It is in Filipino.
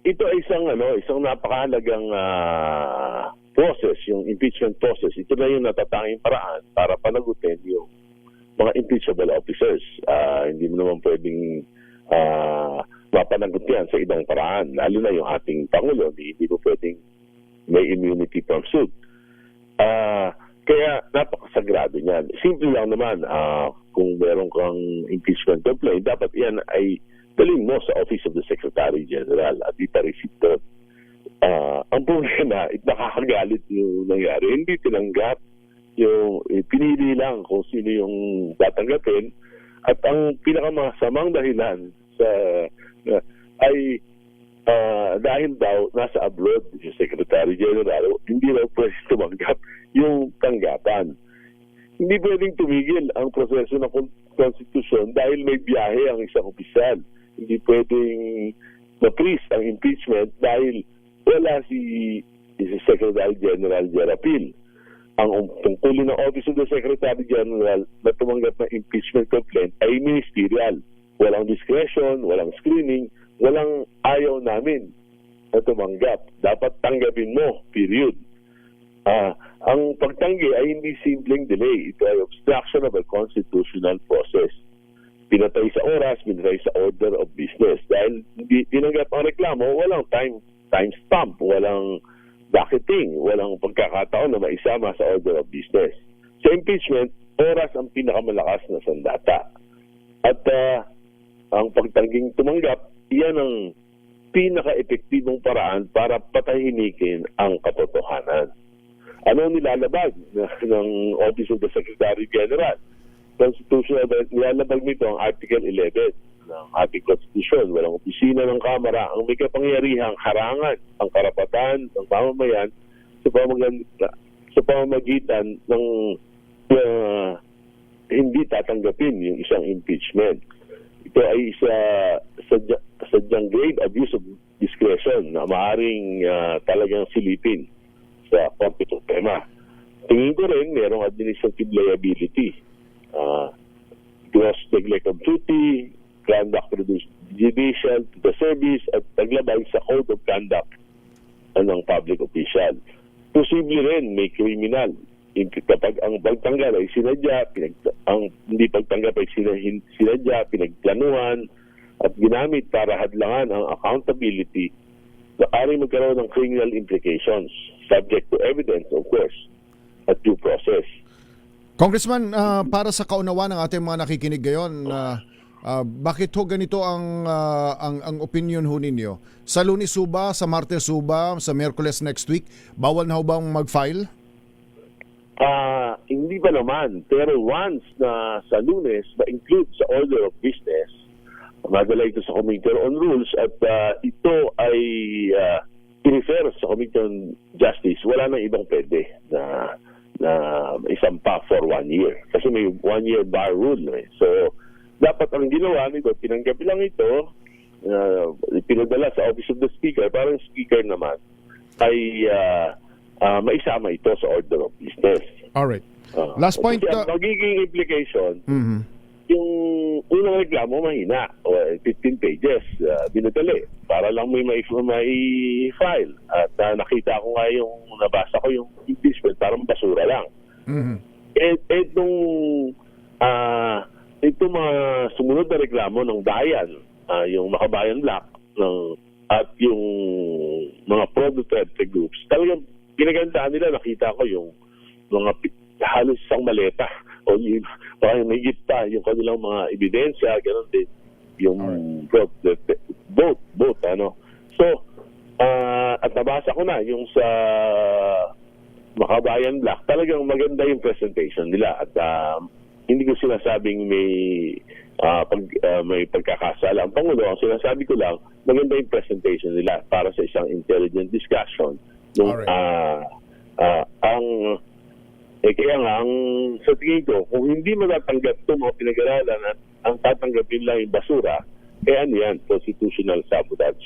ito ay isang napakahalagang process, yung impeachment process. Ito na yung natatanging paraan para panagutin yung mga impeachable officers. Hindi mo naman pwedeng mapanagot yan sa ibang paraan, lalo na yung ating Pangulo. Hindi mo pwedeng may immunity from suit. Kaya napakasagrado niyan. Simple lang naman, kung meron kang impeachment complaint, dapat yan ay dalhin mo sa Office of the Secretary General at ipareceive doon. Ang problema, nakakagalit yung nangyari. Hindi tinanggap, yung pinili lang kung sino yung tatanggapin. At ang pinakamasamang dahilan ay dahil daw nasa abroad yung Secretary General, hindi daw pwede tumanggap yung tanggapan. Hindi pwedeng tumigil ang proseso ng konstitusyon dahil may biyahe ang isang opisyal. Hindi pwedeng ma-freeze ang impeachment dahil wala si Secretary General Jarapil. Ang tungkulin ng Office of the Secretary General na tumanggap ng impeachment complaint ay ministerial. Walang discretion, walang screening, walang ayaw namin na tumanggap. Dapat tanggapin mo, period. Ang pagtanggi ay hindi simpleng delay. Ito ay obstruction of a constitutional process. Pinatay sa oras, pinatay sa order of business. Dahil hindi tinanggap ang reklamo, walang time stamp, walang docketing, walang pagkakataon na maisama sa order of business. Sa impeachment, oras ang pinakamalakas na sandata. At ang pagtangging tumanggap, iyan ang pinaka-epektibong paraan para patahimikin ang katotohanan. Ano nilalabag ng Office of the Secretary General? Constitutional, nilalabag nito ang Article 11 ng ating Constitution. Walang opisina ng Kamara ang may kapangyarihang harangan ang karapatan ng mamamayan sa pamamagitan ng hindi tatanggapin yung isang impeachment. Ito ay sadyang grave abuse of discretion na maaaring talagang silipin sa Korte Suprema. Tingin ko rin merong administrative liability. Gross neglect of duty, conduct prejudicial to the service, at paglabag sa code of conduct ng public official. Posible rin may criminal. Kapag ang pagtanggal ay sinadya, ang hindi pagtanggap ay sinadya, pinagplanuhan, at ginamit para hadlangan ang accountability, maaaring magkaroon ng criminal implications, subject to evidence, of course, at due process. Congressman, para sa kaunawaan ng ating mga nakikinig ngayon, bakit ho ganito ang opinion ho ninyo? Sa Lunes ho ba, sa Martes ho ba, sa Miyerkules next week, bawal na ho bang mag-file? Hindi pa naman. Pero once na sa Lunes ma-include sa order of business, madala ito sa Committee on Rules at ito ay i-refer sa Committee on Justice, wala nang ibang pwede na isampa for 1 year. Kasi may 1 year bar rule. So, dapat ang ginawa nito, tinanggap lang ito, pinadala sa Office of the Speaker, parang Speaker naman, ay maisama ito sa order of business. Alright. Last point. Ang magiging implication, yung unang reklamo mahina, 15 pages, binadali, para lang may file. At nakita ko nga nabasa ko yung impeachment, parang basura lang. Itong mga sumunod na reklamo ng Bayan, yung Makabayan Black, at yung mga pro-Duterte groups, talagang pinagandaan nila, nakita ko yung mga halos isang maleta o parang nagigit pa yung kanilang mga ebidensya, gano'n din yung both, ano. So, at nabasa ko na yung sa Makabayan Black, talagang maganda yung presentation nila at hindi ko sinasabing may pagkakasala ang Pangulo. Ang sinasabi ko lang, maganda yung presentation nila para sa isang intelligent discussion. Kaya nga, sa tingin ko, kung hindi matatanggap ito mga pinag-aralan at ang tatanggapin lang yung basura, ano yan, constitutional sabotage.